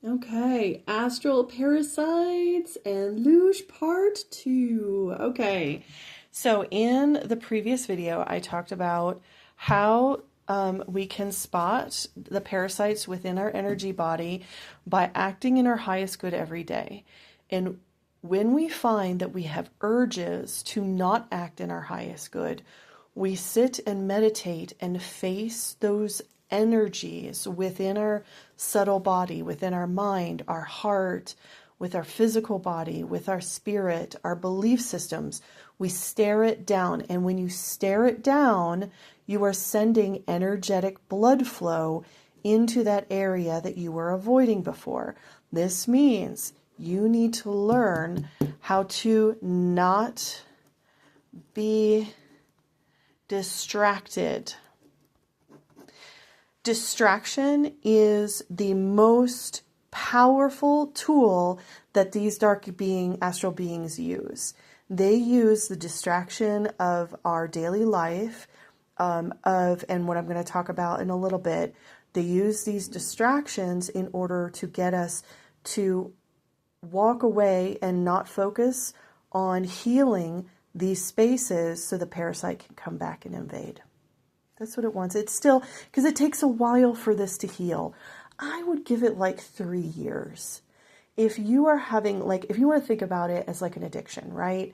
Okay, astral parasites and luge part 2. Okay, so in the previous video, I talked about how we can spot the parasites within our energy body by acting in our highest good every day. And when we find that we have urges to not act in our highest good, we sit and meditate and face those energies within our subtle body, within our mind, our heart, with our physical body, with our spirit, our belief systems. We stare it down. And when you stare it down, you are sending energetic blood flow into that area that you were avoiding before. This means you need to learn how to not be distracted. Distraction is the most powerful tool that these astral beings use. They use the distraction of our daily life, and what I'm going to talk about in a little bit. They use these distractions in order to get us to walk away and not focus on healing these spaces so the parasite can come back and invade. That's what it wants. It's still, because it takes a while for this to heal. I would give it like 3 years. If you are having, if you want to think about it as like an addiction, right?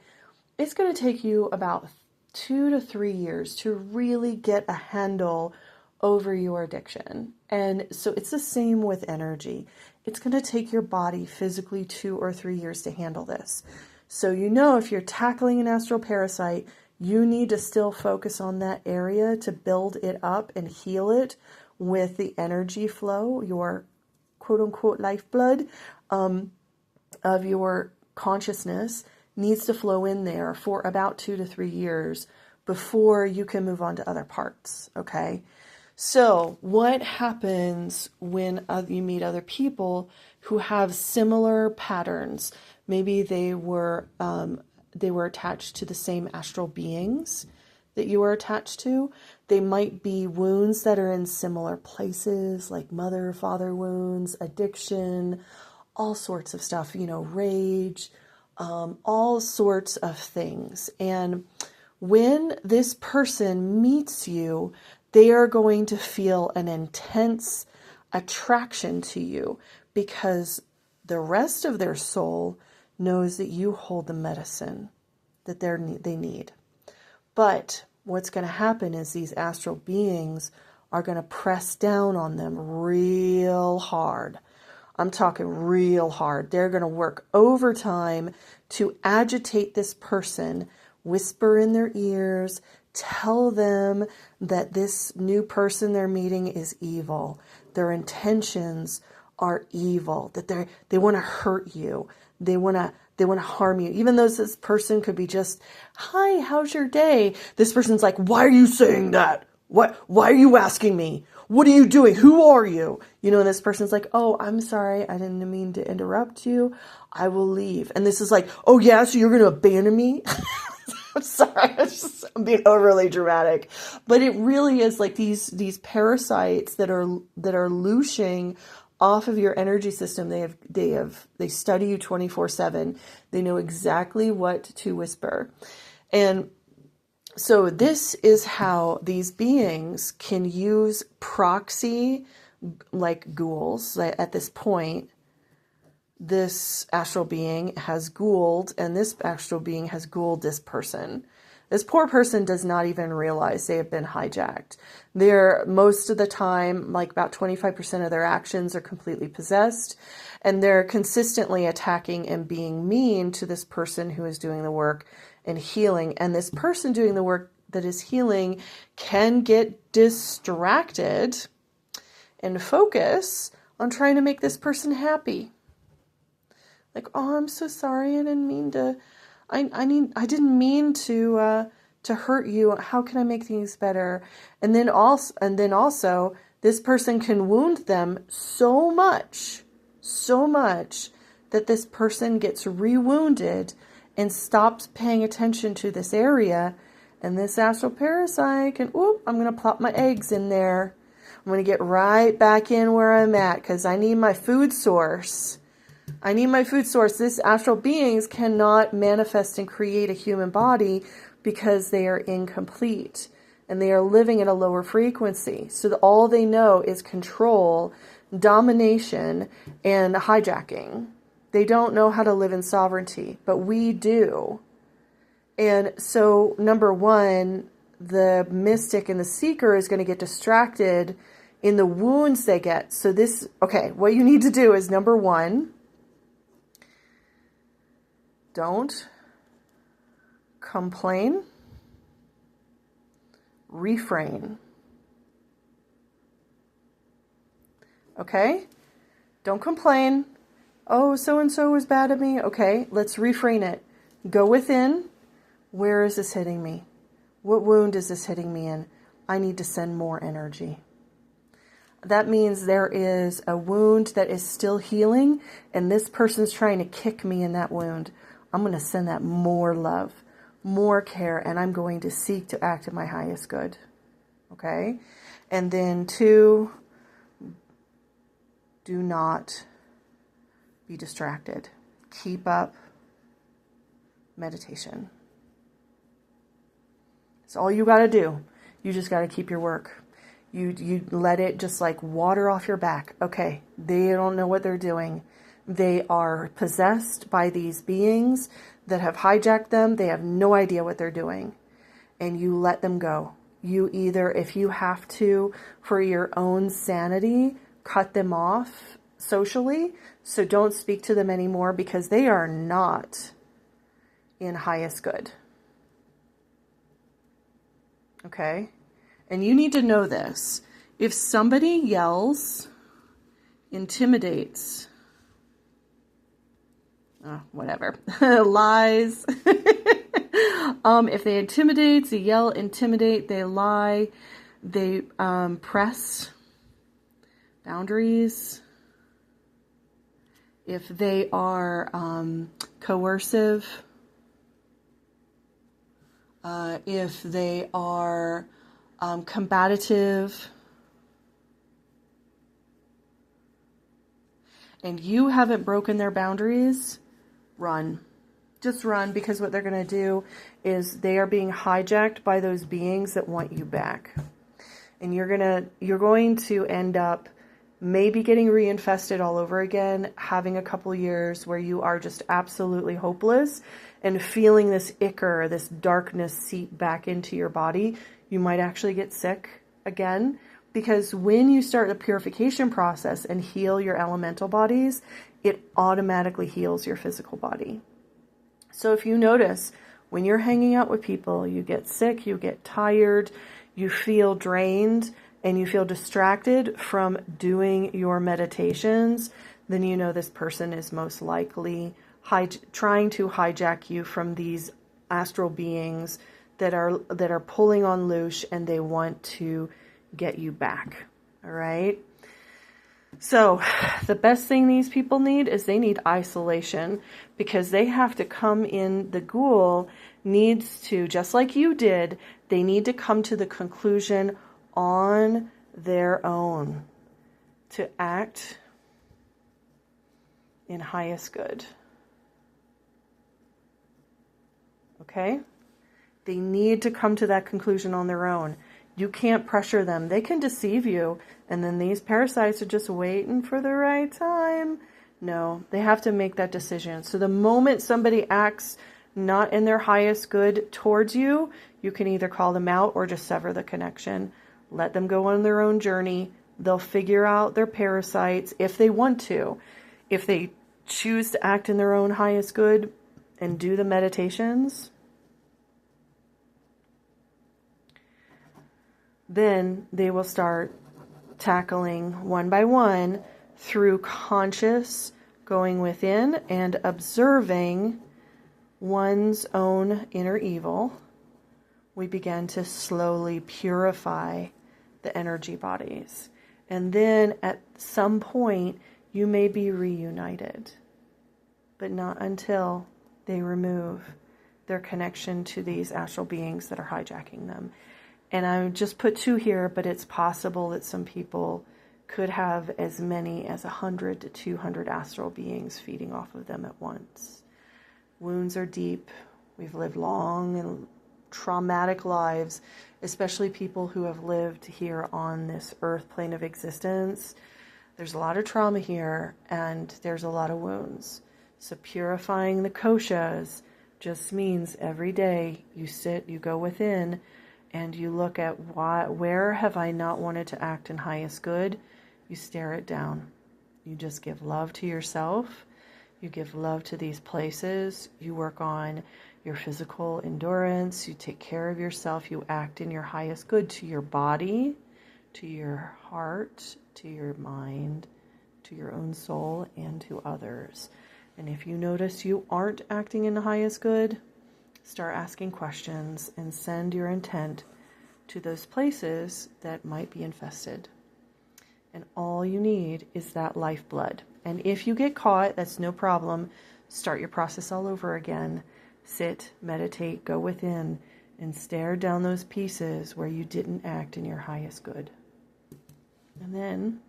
It's going to take you about 2 to 3 years to really get a handle over your addiction. And so it's the same with energy. It's going to take your body physically 2 or 3 years to handle this. So if you're tackling an astral parasite, you need to still focus on that area to build it up and heal it with the energy flow, your quote-unquote lifeblood of your consciousness needs to flow in there for about 2 to 3 years before you can move on to other parts, okay? So what happens when you meet other people who have similar patterns? Maybe they were attached to the same astral beings that you are attached to. They might be wounds that are in similar places, like mother, father wounds, addiction, all sorts of stuff, rage, all sorts of things. And when this person meets you, they are going to feel an intense attraction to you because the rest of their soul knows that you hold the medicine that they need. But what's going to happen is these astral beings are going to press down on them real hard. I'm talking real hard. They're going to work overtime to agitate this person, whisper in their ears, tell them that this new person they're meeting is evil. Their intentions are evil, that they want to hurt you. They want to harm you. Even though this person could be just, "Hi, how's your day?" This person's like, "Why are you saying that? Why are you asking me? What are you doing? Who are you?" And this person's like, "Oh, I'm sorry. I didn't mean to interrupt you. I will leave." And this is like, "Oh yeah, so you're going to abandon me?" I'm sorry. I'm being overly dramatic, but it really is like these parasites that are looshing off of your energy system. They study you 24/7. They know exactly what to whisper. And so this is how these beings can use proxy, like ghouls. At this point, this astral being has ghouled, and this astral being has ghouled this person. This poor person does not even realize they have been hijacked. Most of the time, like about 25% of their actions are completely possessed, and they're consistently attacking and being mean to this person who is doing the work and healing. And this person doing the work that is healing can get distracted and focus on trying to make this person happy. Like, "Oh, I'm so sorry. I didn't mean to. I didn't mean to hurt you. How can I make things better?" And then also, this person can wound them so much that this person gets rewounded and stops paying attention to this area. And this astral parasite can, I'm going to plop my eggs in there. I'm going to get right back in where I'm at because I need my food source. I need my food source. This astral beings cannot manifest and create a human body because they are incomplete and they are living at a lower frequency. So all they know is control, domination, and hijacking. They don't know how to live in sovereignty, but we do. And so, number one, the mystic and the seeker is going to get distracted in the wounds they get. So what you need to do is, number one, don't complain, refrain. Okay? Don't complain. Oh, so-and-so was bad at me. Okay, let's refrain it. Go within. Where is this hitting me? What wound is this hitting me in? I need to send more energy. That means there is a wound that is still healing, and this person's trying to kick me in that wound. I'm going to send that more love, more care, and I'm going to seek to act in my highest good. Okay? And then 2, do not be distracted. Keep up meditation. It's all you got to do. You just got to keep your work. You let it just like water off your back. Okay, they don't know what they're doing. They are possessed by these beings that have hijacked them. They have no idea what they're doing. And you let them go. You either, if you have to, for your own sanity, cut them off socially. So don't speak to them anymore because they are not in highest good. Okay? And you need to know this. If somebody yells, intimidates, whatever, lies, if they intimidate, they yell, intimidate, they lie, they press boundaries, if they are coercive, if they are combative, and you haven't broken their boundaries, run. Just run, because what they're going to do is they are being hijacked by those beings that want you back. And you're going to end up maybe getting reinfested all over again, having a couple years where you are just absolutely hopeless and feeling this ichor, this darkness seep back into your body. You might actually get sick again, because when you start the purification process and heal your elemental bodies, it automatically heals your physical body. So if you notice, when you're hanging out with people, you get sick, you get tired, you feel drained, and you feel distracted from doing your meditations, then you know this person is most likely trying to hijack you from these astral beings that are pulling on loose, and they want to get you back. All right? So the best thing these people need is they need isolation, because they have to come in, the ghoul needs to, just like you did, they need to come to the conclusion on their own to act in highest good. Okay? They need to come to that conclusion on their own. You can't pressure them. They can deceive you, and then these parasites are just waiting for the right time. No, they have to make that decision. So the moment somebody acts not in their highest good towards you, you can either call them out or just sever the connection. Let them go on their own journey. They'll figure out their parasites if they want to. If they choose to act in their own highest good and do the meditations, then they will start tackling one by one through conscious going within and observing one's own inner evil. We begin to slowly purify the energy bodies. And then at some point, you may be reunited, but not until they remove their connection to these astral beings that are hijacking them. And I just put 2 here, but it's possible that some people could have as many as 100 to 200 astral beings feeding off of them at once. Wounds are deep. We've lived long and traumatic lives, especially people who have lived here on this earth plane of existence. There's a lot of trauma here, and there's a lot of wounds. So purifying the koshas just means every day you sit, you go within, and you look at where have I not wanted to act in highest good. You stare it down. You just give love to yourself. You give love to these places. You work on your physical endurance. You take care of yourself. You act in your highest good to your body, to your heart, to your mind, to your own soul, and to others. And if you notice you aren't acting in the highest good, start asking questions and send your intent to those places that might be infested. And all you need is that lifeblood. And if you get caught, that's no problem. Start your process all over again. Sit, meditate, go within, and stare down those pieces where you didn't act in your highest good. And then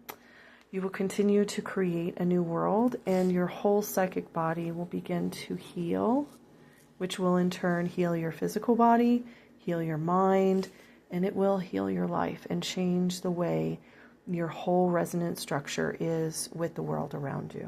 you will continue to create a new world, and your whole psychic body will begin to heal, which will in turn heal your physical body, heal your mind, and it will heal your life and change the way your whole resonance structure is with the world around you.